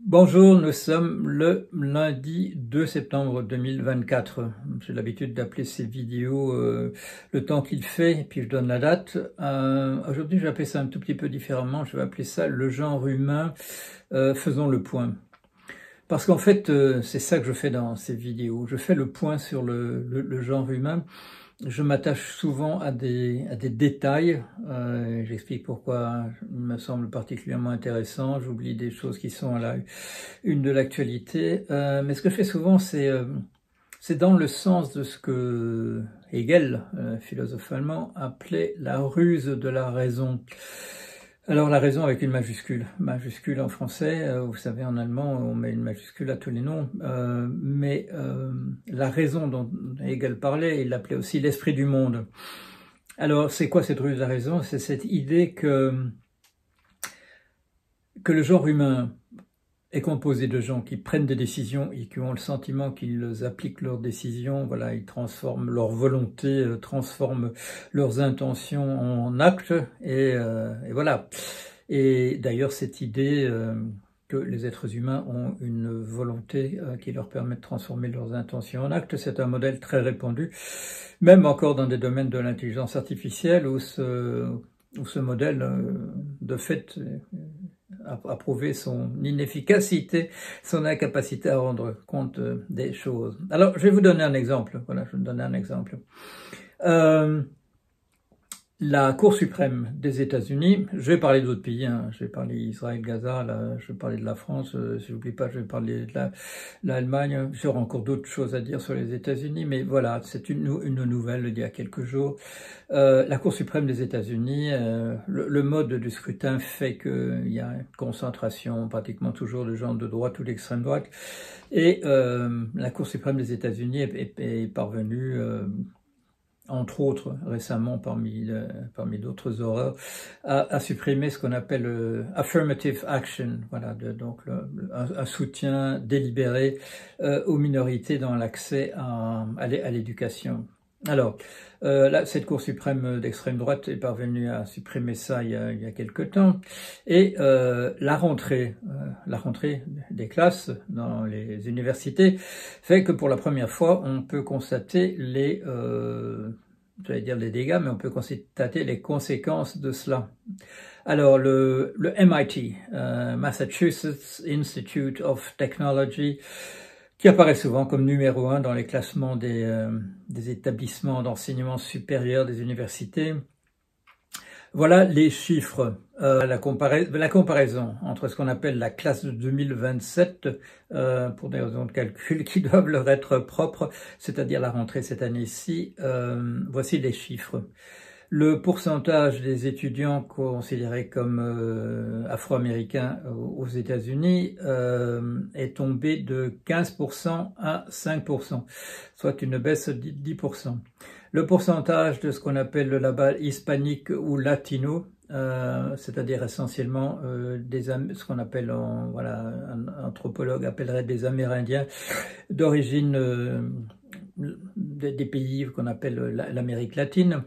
Bonjour, nous sommes le lundi 2 septembre 2024. J'ai l'habitude d'appeler ces vidéos le temps qu'il fait, et puis je donne la date. Aujourd'hui, je vais appeler ça un tout petit peu différemment. Je vais appeler ça le genre humain, faisons le point. Parce qu'en fait, c'est ça que je fais dans ces vidéos. Je fais le point sur le genre humain. Je m'attache souvent à des détails, j'explique pourquoi il me semble particulièrement intéressant, j'oublie des choses qui sont à la une de l'actualité, mais ce que je fais souvent, c'est dans le sens de ce que Hegel, philosophe allemand, appelait la ruse de la raison. Alors la raison avec une majuscule en français, vous savez en allemand on met une majuscule à tous les noms, mais la raison dont Hegel parlait, il l'appelait aussi l'esprit du monde. Alors c'est quoi cette ruse de la raison? C'est cette idée que le genre humain est composé de gens qui prennent des décisions et qui ont le sentiment qu'ils appliquent leurs décisions, voilà, ils transforment leur volonté, transforment leurs intentions en actes, et voilà. Et d'ailleurs, cette idée que les êtres humains ont une volonté qui leur permet de transformer leurs intentions en actes, c'est un modèle très répandu, même encore dans des domaines de l'intelligence artificielle où ce modèle, de fait, a prouvé son inefficacité, son incapacité à rendre compte des choses. Alors, je vais vous donner un exemple. Voilà, je vais vous donner un exemple. La Cour suprême des États-Unis, je vais parler d'autres pays, hein, je vais parler d'Israël, Gaza, là, je vais parler de la France, si j'oublie pas, je vais parler de l'Allemagne, j'aurai encore d'autres choses à dire sur les États-Unis, mais voilà, c'est une nouvelle d'il y a quelques jours. La Cour suprême des États-Unis, le mode du scrutin fait qu'il y a une concentration pratiquement toujours de gens de droite ou d'extrême droite, et la Cour suprême des États-Unis est parvenue, entre autres, récemment, parmi d'autres horreurs, à supprimer ce qu'on appelle affirmative action, voilà, donc un soutien délibéré aux minorités dans l'accès à l'éducation. Alors, cette Cour suprême d'extrême droite est parvenue à supprimer ça il y a quelque temps, et la rentrée des classes dans les universités fait que pour la première fois, on peut constater j'allais dire les dégâts, mais on peut constater les conséquences de cela. Alors, le MIT, Massachusetts Institute of Technology, qui apparaît souvent comme numéro 1 dans les classements des établissements d'enseignement supérieur des universités. Voilà les chiffres, la comparaison entre ce qu'on appelle la classe de 2027, pour des raisons de calcul qui doivent leur être propres, c'est-à-dire la rentrée cette année-ci. Voici les chiffres. Le pourcentage des étudiants considérés comme afro-américains aux États-Unis est tombé de 15% à 5%, soit une baisse de 10%. Le pourcentage de ce qu'on appelle là-bas hispanique ou latino, c'est-à-dire essentiellement ce qu'on appelle, voilà, un anthropologue appellerait des Amérindiens d'origine des pays qu'on appelle l'Amérique latine,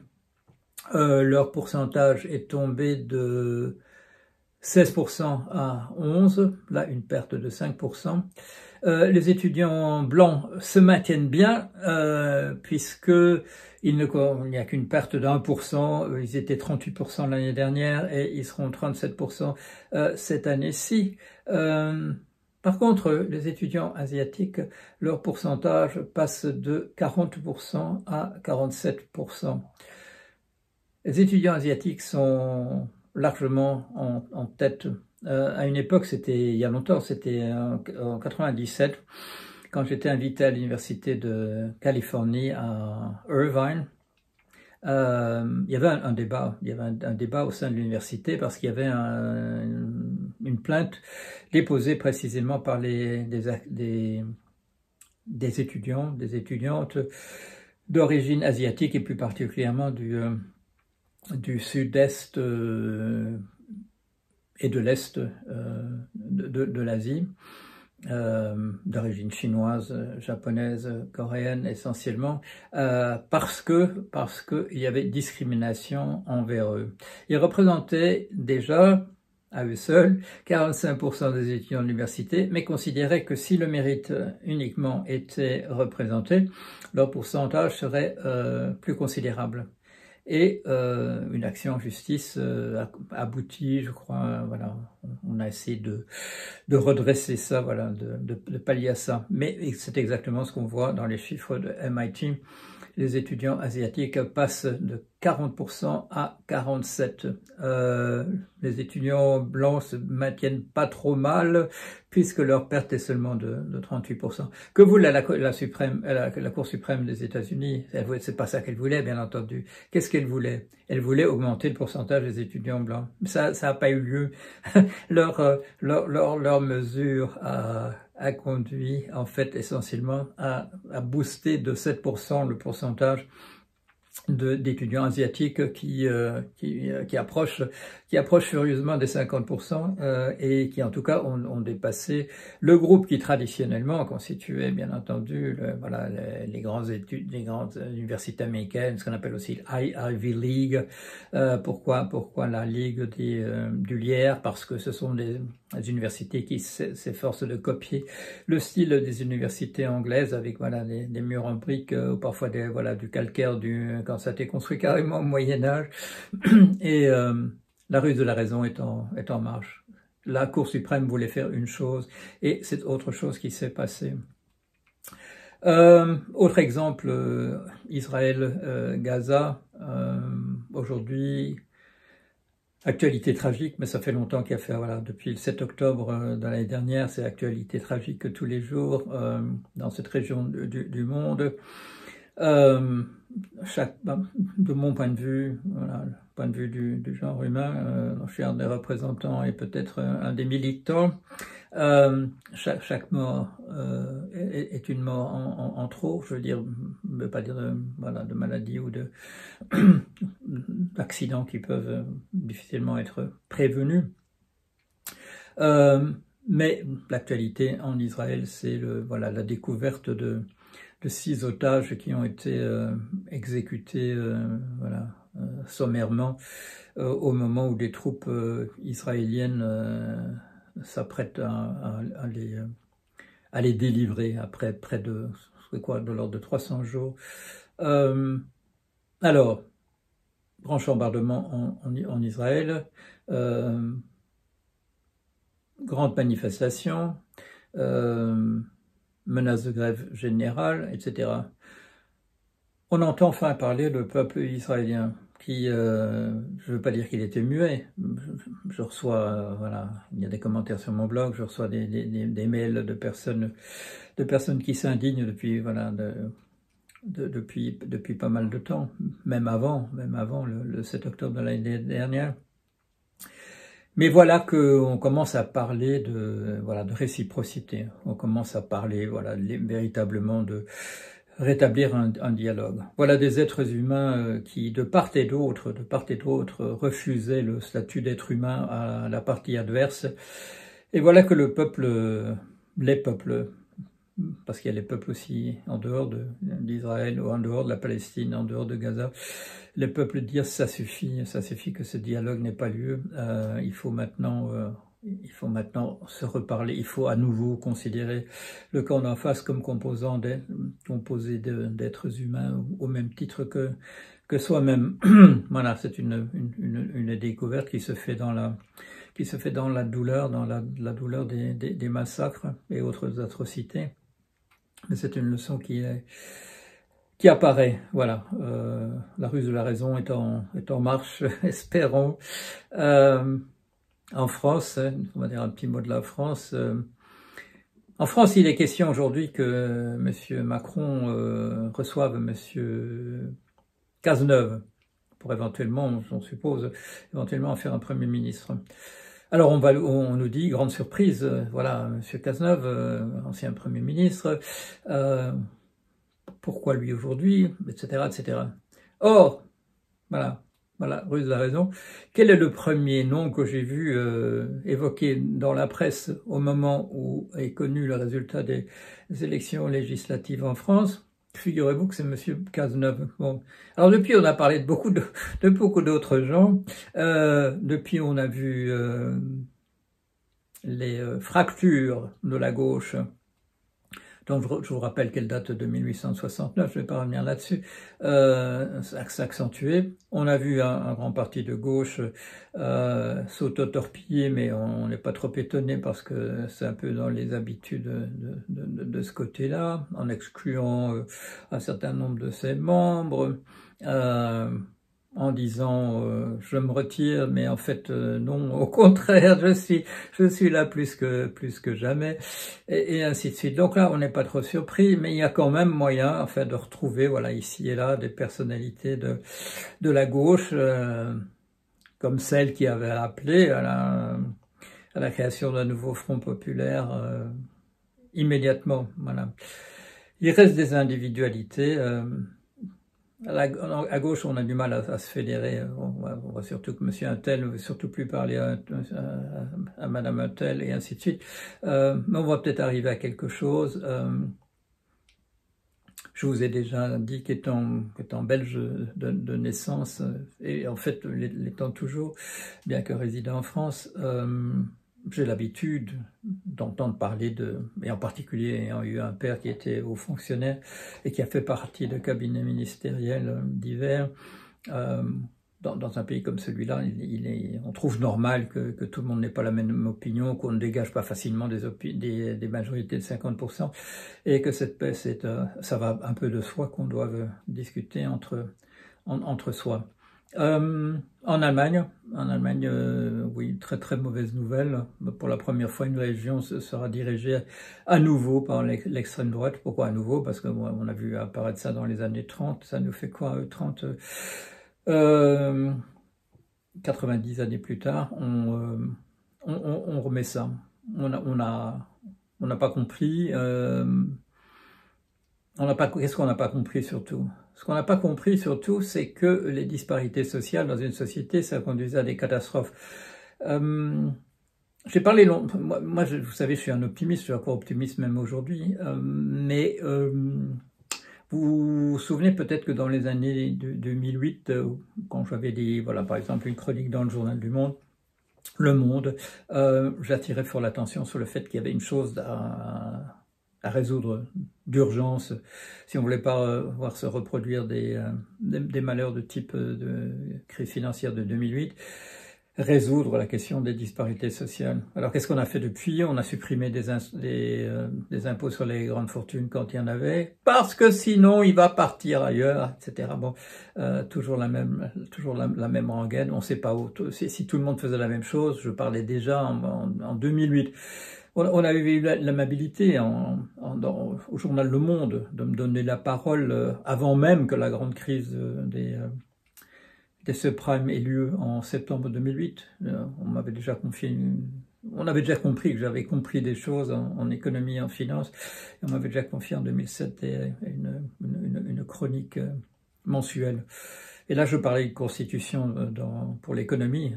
leur pourcentage est tombé de 16% à 11%, là une perte de 5%. Les étudiants blancs se maintiennent bien, puisque il n'y a qu'une perte de 1%, ils étaient 38% l'année dernière et ils seront 37% cette année-ci. Par contre, les étudiants asiatiques, leur pourcentage passe de 40% à 47%. Les étudiants asiatiques sont largement en tête. À une époque, il y a longtemps, c'était en 97, quand j'étais invité à l'université de Californie à Irvine. Il y avait un débat au sein de l'université parce qu'il y avait une plainte déposée précisément par des étudiants, des étudiantes d'origine asiatique et plus particulièrement du sud-est et de l'est de l'Asie, d'origine chinoise, japonaise, coréenne essentiellement, parce que il y avait discrimination envers eux. Ils représentaient déjà à eux seuls, 45% des étudiants de l'université, mais considéraient que si le mérite uniquement était représenté, leur pourcentage serait plus considérable. Et une action en justice aboutit, je crois, voilà, on a essayé de redresser ça, voilà, de pallier à ça. Mais c'est exactement ce qu'on voit dans les chiffres de MIT. Les étudiants asiatiques passent de 40% à 47%. Les étudiants blancs se maintiennent pas trop mal, puisque leur perte est seulement de 38%. Que voulait la Cour suprême des États-Unis? C'est pas ça qu'elle voulait, bien entendu. Qu'est-ce qu'elle voulait? Elle voulait augmenter le pourcentage des étudiants blancs. Ça n'a pas eu lieu. Leur mesure a conduit en fait essentiellement à booster de 7% le pourcentage d'étudiants asiatiques qui approchent furieusement des 50% et qui en tout cas ont dépassé le groupe qui traditionnellement constituait bien entendu voilà, les grandes universités américaines, ce qu'on appelle aussi l'Ivy League. Pourquoi la Ligue du Lierre? Parce que ce sont des universités qui s'efforcent de copier le style des universités anglaises avec voilà des murs en briques ou parfois du calcaire quand ça a été construit carrément au Moyen-Âge. Et la ruse de la raison est en marche. La Cour suprême voulait faire une chose et c'est autre chose qui s'est passé. Autre exemple, Israël, Gaza, aujourd'hui, actualité tragique, mais ça fait longtemps qu'il y a fait, voilà, depuis le 7 octobre de l'année dernière, c'est actualité tragique tous les jours dans cette région du monde. De mon point de vue, voilà, le point de vue du genre humain, je suis un des représentants et peut-être un des militants. Chaque mort est une mort en trop, je veux dire, je ne veux pas dire de maladie ou d'accidents qui peuvent difficilement être prévenus. Mais l'actualité en Israël, c'est la découverte de 6 otages qui ont été exécutés sommairement au moment où des troupes israéliennes s'apprêtent à les délivrer après près de l'ordre de 300 jours. Alors, grand chambardement en Israël, grande manifestation, menace de grève générale, etc. On entend enfin parler le peuple israélien qui, je ne veux pas dire qu'il était muet, je reçois, il y a des commentaires sur mon blog, je reçois des mails de personnes qui s'indignent depuis, depuis pas mal de temps, même avant le 7 octobre de l'année dernière. Mais voilà qu'on commence à parler de réciprocité. On commence à parler, véritablement de rétablir un dialogue. Voilà des êtres humains qui, de part et d'autre, refusaient le statut d'être humain à la partie adverse. Et voilà que les peuples, parce qu'il y a les peuples aussi en dehors d'Israël ou en dehors de la Palestine, en dehors de Gaza, les peuples disent ça suffit que ce dialogue n'ait pas lieu, il faut maintenant se reparler, il faut à nouveau considérer le camp d'en face comme composé d'êtres humains au même titre que soi-même. Voilà, c'est une découverte qui se fait dans la douleur, la douleur des massacres et autres atrocités. Mais c'est une leçon qui apparaît, voilà. La ruse de la raison est en marche, espérons. En France, on va dire un petit mot de la France. En France, il est question aujourd'hui que M. Macron reçoive M. Cazeneuve pour éventuellement, on suppose, éventuellement faire un Premier ministre. Alors on nous dit, grande surprise, voilà, M. Cazeneuve, ancien Premier ministre, pourquoi lui aujourd'hui, etc., etc. Or, voilà, ruse de la raison. Quel est le premier nom que j'ai vu évoqué dans la presse au moment où est connu le résultat des élections législatives en France? Figurez-vous que c'est M. Cazeneuve. Bon. Alors depuis, on a parlé de beaucoup d'autres gens. Depuis, on a vu fractures de la gauche, donc je vous rappelle qu'elle date de 1869, je ne vais pas revenir là-dessus, s'accentuer. On a vu un grand parti de gauche s'auto-torpiller, mais on n'est pas trop étonné parce que c'est un peu dans les habitudes de ce côté-là, en excluant un certain nombre de ses membres, en disant je me retire, mais en fait non, au contraire, je suis là plus que jamais, et ainsi de suite. Donc là, on n'est pas trop surpris, mais il y a quand même moyen, enfin, de retrouver, voilà, ici et là, des personnalités de la gauche, comme celle qui avait appelé à la création d'un nouveau Front populaire immédiatement. Voilà. Il reste des individualités. À gauche, on a du mal à se fédérer. On voit surtout que monsieur Untel ne veut surtout plus parler à madame Untel et ainsi de suite. Mais on va peut-être arriver à quelque chose. Je vous ai déjà dit qu'étant belge de naissance, et en fait l'étant toujours, bien que résidant en France, j'ai l'habitude d'entendre parler et en particulier ayant eu un père qui était haut fonctionnaire et qui a fait partie de cabinets ministériels divers, dans un pays comme celui-là, on trouve normal que tout le monde n'ait pas la même opinion, qu'on ne dégage pas facilement des majorités de 50%, et que cette paix, ça va un peu de soi qu'on doive discuter entre soi. En Allemagne, oui, très très mauvaise nouvelle. Pour la première fois, une région sera dirigée à nouveau par l'extrême droite. Pourquoi à nouveau? Parce que on a vu apparaître ça dans les années 30. Ça nous fait quoi, 90 années plus tard, on remet ça. On n'a pas compris. Qu'est-ce qu'on n'a pas compris surtout? Ce qu'on n'a pas compris surtout, c'est que les disparités sociales dans une société, ça conduisait à des catastrophes. J'ai parlé longtemps. Moi, vous savez, je suis un optimiste, je suis encore optimiste même aujourd'hui, mais vous vous souvenez peut-être que dans les années 2008, quand j'avais dit, voilà, par exemple, une chronique dans le journal du Monde, Le Monde, j'attirais fort l'attention sur le fait qu'il y avait une chose à résoudre d'urgence, si on ne voulait pas voir se reproduire des malheurs de type de crise financière de 2008, résoudre la question des disparités sociales. Alors qu'est-ce qu'on a fait depuis? On a supprimé des impôts sur les grandes fortunes quand il y en avait, parce que sinon il va partir ailleurs, etc. Bon, toujours la même rengaine. On ne sait pas où. Si tout le monde faisait la même chose, je parlais déjà en 2008. On avait eu l'amabilité au journal Le Monde de me donner la parole avant même que la grande crise des subprimes ait lieu en septembre 2008. On m'avait déjà confié on avait déjà compris que j'avais compris des choses en économie et en finance. Et on m'avait déjà confié en 2007 une chronique mensuelle. Et là, je parlais de constitution pour l'économie,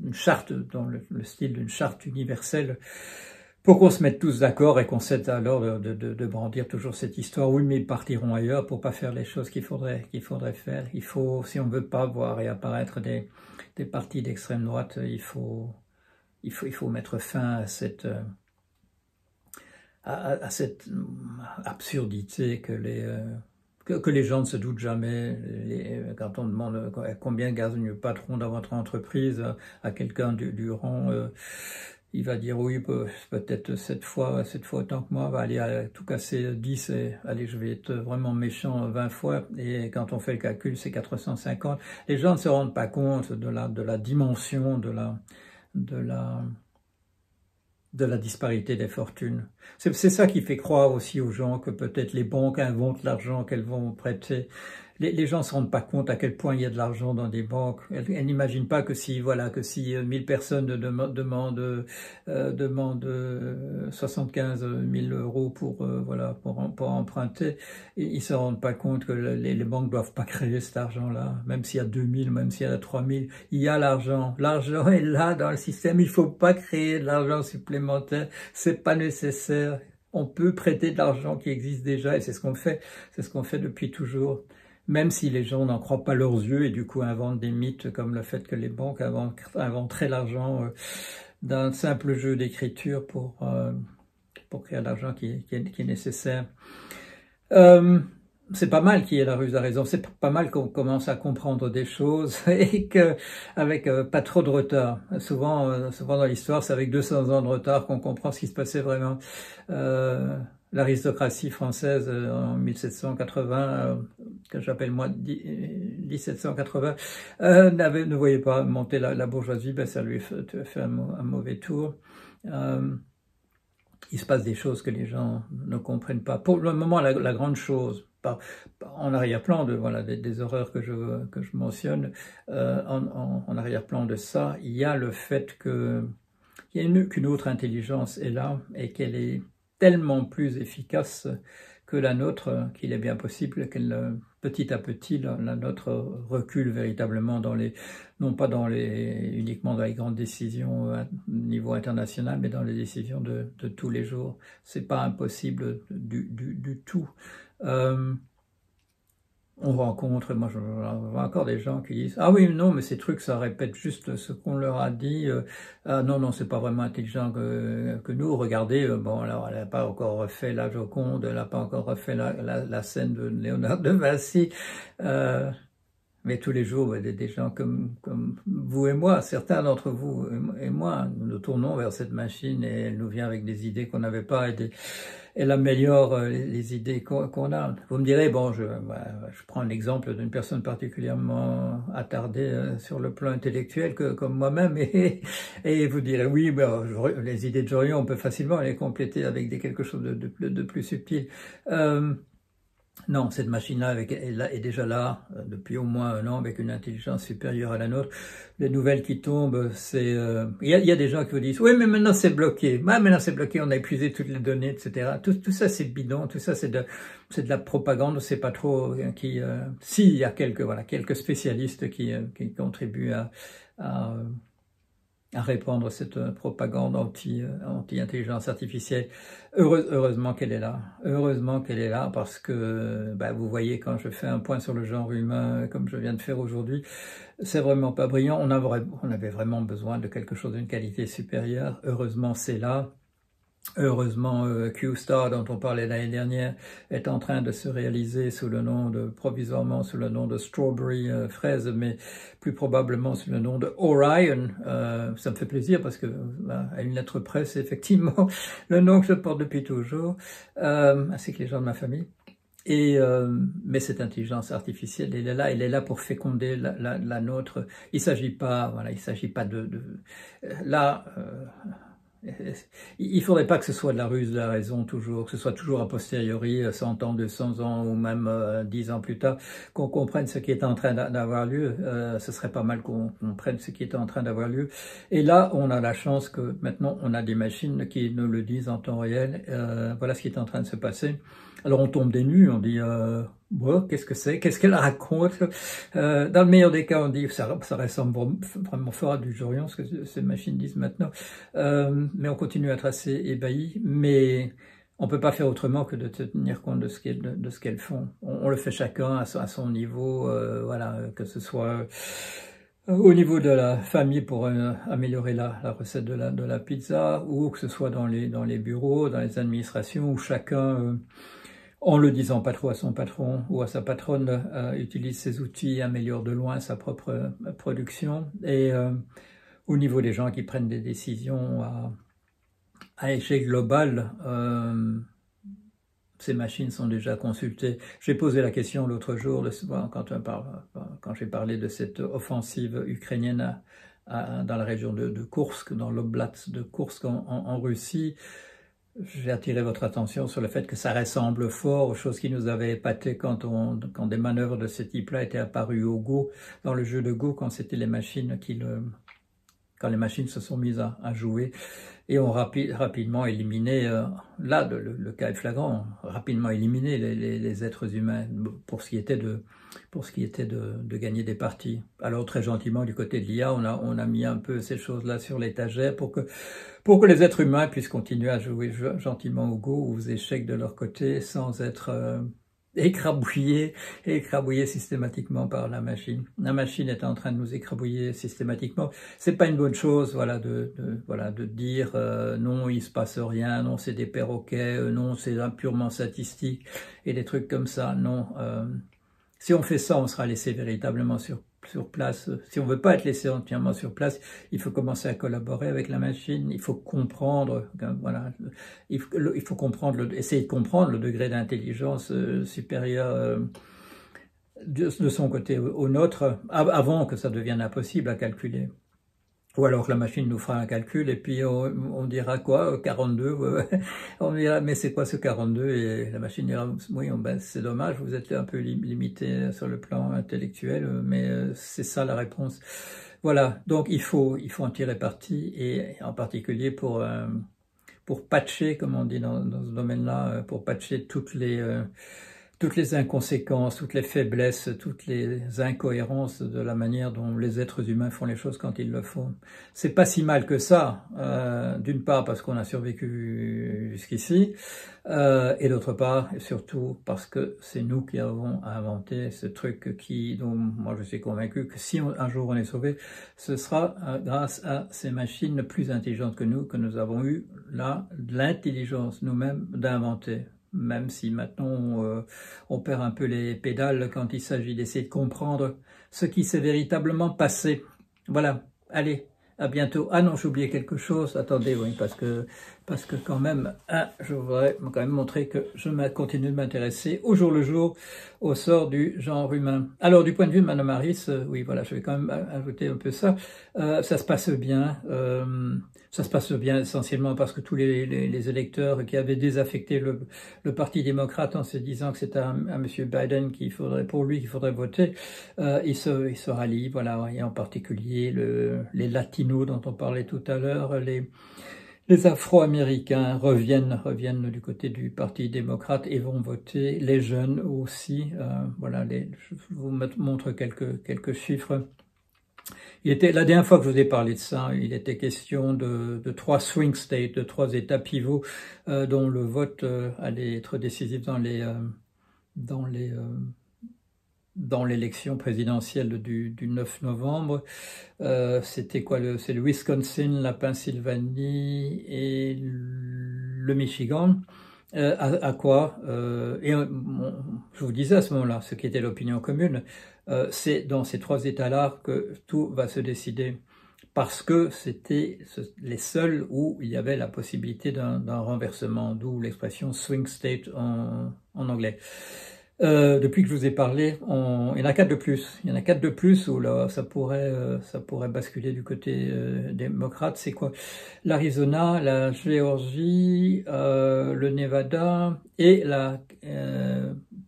une charte dans le style d'une charte universelle, pour qu'on se mette tous d'accord et qu'on cesse alors de brandir toujours cette histoire. Oui, mais ils partiront ailleurs pour pas faire les choses qu'il faudrait faire. Il faut, si on veut pas voir réapparaître des partis d'extrême droite, il faut mettre fin à cette absurdité que les gens ne se doutent jamais. Quand on demande combien gagne le patron dans votre entreprise à quelqu'un du rang, il va dire oui, peut-être cette fois autant que moi, va aller tout casser 10 et allez, je vais être vraiment méchant 20 fois. Et quand on fait le calcul, c'est 450. Les gens ne se rendent pas compte de la dimension de la disparité des fortunes. C'est ça qui fait croire aussi aux gens que peut-être les banques inventent l'argent qu'elles vont prêter. Les gens ne se rendent pas compte à quel point il y a de l'argent dans des banques. Elles n'imaginent pas que si 1000 personnes demandent 75 000 euros pour emprunter, ils ne se rendent pas compte que les banques ne doivent pas créer cet argent-là. Même s'il y a 2000, même s'il y a 3000, il y a l'argent. L'argent est là dans le système. Il ne faut pas créer de l'argent supplémentaire. C'est pas nécessaire. On peut prêter de l'argent qui existe déjà et c'est ce qu'on fait. C'est ce qu'on fait depuis toujours. Même si les gens n'en croient pas leurs yeux et du coup inventent des mythes comme le fait que les banques inventeraient l'argent d'un simple jeu d'écriture pour créer l'argent qui est nécessaire. C'est pas mal qu'il y ait la ruse de la raison, c'est pas mal qu'on commence à comprendre des choses et que avec pas trop de retard. Souvent dans l'histoire, c'est avec 200 ans de retard qu'on comprend ce qui se passait vraiment. L'aristocratie française en 1780, que j'appelle moi 1780, ne voyait pas monter la bourgeoisie, ben ça lui fait un mauvais tour. Il se passe des choses que les gens ne comprennent pas. Pour le moment, la grande chose, en arrière-plan de voilà des horreurs que je mentionne, en arrière-plan de ça, il y a le fait qu'une autre intelligence est là et qu'elle est tellement plus efficace que la nôtre, qu'il est bien possible qu'elle, petit à petit, la nôtre recule véritablement non pas uniquement dans les grandes décisions au niveau international, mais dans les décisions de tous les jours. C'est pas impossible du tout. On rencontre, moi je vois encore des gens qui disent « Ah oui, non, mais ces trucs, ça répète juste ce qu'on leur a dit. Ah non, c'est pas vraiment intelligent que nous. Regardez, bon, alors elle n'a pas encore refait la Joconde, elle n'a pas encore refait la scène de Léonard de Vinci. Mais tous les jours, des gens comme vous et moi, certains d'entre vous et moi, nous nous tournons vers cette machine et elle nous vient avec des idées qu'on n'avait pas et elle améliore les idées qu'on a. Vous me direz, bon, je prends l'exemple d'une personne particulièrement attardée sur le plan intellectuel comme moi-même, et vous direz, oui, ben, les idées de Jorion, on peut facilement les compléter avec quelque chose de plus subtil. Non, cette machine-là est déjà là depuis au moins 1 an avec une intelligence supérieure à la nôtre. Les nouvelles qui tombent, c'est il y a des gens qui vous disent oui, mais maintenant c'est bloqué. Ah, maintenant c'est bloqué, on a épuisé toutes les données, etc. Tout ça c'est bidon, tout ça c'est de la propagande. C'est pas trop si il y a quelques spécialistes qui contribuent à répandre cette propagande anti-intelligence artificielle. Heureusement qu'elle est là. Heureusement qu'elle est là parce que, vous voyez, quand je fais un point sur le genre humain, comme je viens de faire aujourd'hui, c'est vraiment pas brillant. On avait vraiment besoin de quelque chose d'une qualité supérieure. Heureusement, c'est là. Heureusement, Q-Star, dont on parlait l'année dernière, est en train de se réaliser provisoirement sous le nom de Strawberry fraise, mais plus probablement sous le nom de Orion. Ça me fait plaisir parce que, à une lettre près, c'est effectivement le nom que je porte depuis toujours, ainsi que les gens de ma famille. Mais cette intelligence artificielle, elle est là pour féconder la nôtre. Il s'agit pas il faudrait pas que ce soit de la ruse de la raison toujours, que ce soit toujours a posteriori, 100 ans, 200 ans ou même 10 ans plus tard, qu'on comprenne ce qui est en train d'avoir lieu. Ce serait pas mal qu'on comprenne ce qui est en train d'avoir lieu. Et là, on a la chance que maintenant, on a des machines qui nous le disent en temps réel. Voilà ce qui est en train de se passer. Alors on tombe des nues, on dit qu'est-ce que c'est, qu'est-ce qu'elle raconte. Dans le meilleur des cas, on dit ça ressemble vraiment fort à du Jorion, ce que ces machines disent maintenant. Mais on continue à être assez ébahi, mais on peut pas faire autrement que de tenir compte de ce qu'elles font. On le fait chacun à son niveau, que ce soit au niveau de la famille pour améliorer la recette de la pizza, ou que ce soit dans les bureaux, dans les administrations, où chacun en le disant pas trop à son patron ou à sa patronne, utilise ses outils et améliore de loin sa propre production. Et au niveau des gens qui prennent des décisions à échelle globale, ces machines sont déjà consultées. J'ai posé la question l'autre jour, quand j'ai parlé de cette offensive ukrainienne dans la région de Koursk, dans l'oblast de Koursk en Russie. J'ai attiré votre attention sur le fait que ça ressemble fort aux choses qui nous avaient épaté quand des manœuvres de ce type-là étaient apparues au Go, dans le jeu de Go, quand c'était les machines quand les machines se sont mises à jouer et ont rapidement éliminé, là le cas est flagrant, rapidement éliminé les êtres humains pour ce qui était de gagner des parties. Alors très gentiment du côté de l'IA, on a mis un peu ces choses-là sur l'étagère pour que les êtres humains puissent continuer à jouer gentiment au Go ou aux échecs de leur côté sans être écrabouillés systématiquement par la machine. La machine est en train de nous écrabouiller systématiquement. C'est pas une bonne chose, voilà, de dire non, il se passe rien, non, c'est des perroquets, non, c'est purement statistique et des trucs comme ça. Non, si on fait ça, on sera laissé véritablement sur place. Si on veut pas être laissé entièrement sur place, il faut commencer à collaborer avec la machine. Il faut comprendre, voilà, il faut comprendre, essayer de comprendre le degré d'intelligence supérieur de son côté au nôtre, avant que ça devienne impossible à calculer. Ou alors la machine nous fera un calcul et puis on dira quoi, 42, on dira mais c'est quoi ce 42 et la machine dira oui, ben, c'est dommage, vous êtes un peu limité sur le plan intellectuel, mais c'est ça la réponse. Voilà, donc il faut en tirer parti et en particulier pour patcher, comme on dit dans ce domaine-là, pour patcher toutes les inconséquences, toutes les faiblesses, toutes les incohérences de la manière dont les êtres humains font les choses quand ils le font. C'est pas si mal que ça, d'une part parce qu'on a survécu jusqu'ici, et d'autre part, et surtout parce que c'est nous qui avons inventé ce truc dont moi je suis convaincu que si un jour on est sauvé, ce sera grâce à ces machines plus intelligentes que nous avons eu l'intelligence nous-mêmes d'inventer. Même si maintenant on perd un peu les pédales quand il s'agit d'essayer de comprendre ce qui s'est véritablement passé. Voilà, allez, à bientôt. Ah non, j'ai oublié quelque chose, attendez, oui, parce que quand même, je voudrais quand même montrer que je continue de m'intéresser au jour le jour au sort du genre humain. Alors, du point de vue de Madame Harris, oui, voilà, je vais quand même ajouter un peu ça. Ça se passe bien. Ça se passe bien essentiellement parce que tous les électeurs qui avaient désaffecté le Parti démocrate en se disant que c'était à M. Biden qu'il faudrait voter, ils se rallient, voilà, et en particulier les latinos dont on parlait tout à l'heure, les Afro-Américains reviennent du côté du Parti démocrate et vont voter, les jeunes aussi, voilà, je vous montre quelques chiffres. La dernière fois que je vous ai parlé de ça, il était question de 3 swing states, de 3 États pivots dont le vote allait être décisif dans l'élection présidentielle du 9 novembre. C'était quoi? C'est le Wisconsin, la Pennsylvanie et le Michigan. À quoi je vous disais à ce moment-là, ce qui était l'opinion commune, c'est dans ces 3 États-là que tout va se décider, parce que c'était les seuls où il y avait la possibilité d'un renversement, d'où l'expression swing state en anglais. Depuis que je vous ai parlé, il y en a 4 de plus. Il y en a 4 de plus où là, ça pourrait basculer du côté démocrate. C'est quoi? L'Arizona, la Géorgie, le Nevada et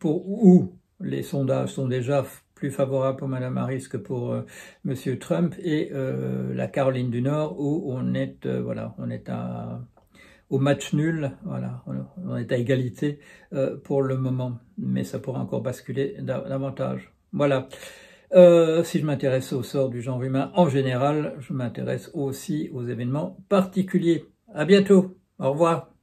où les sondages sont déjà plus favorables pour Mme Harris que pour M. Trump, et la Caroline du Nord où on est au match nul, voilà, on est à égalité pour le moment, mais ça pourra encore basculer davantage. Voilà. Si je m'intéresse au sort du genre humain en général, je m'intéresse aussi aux événements particuliers. À bientôt. Au revoir.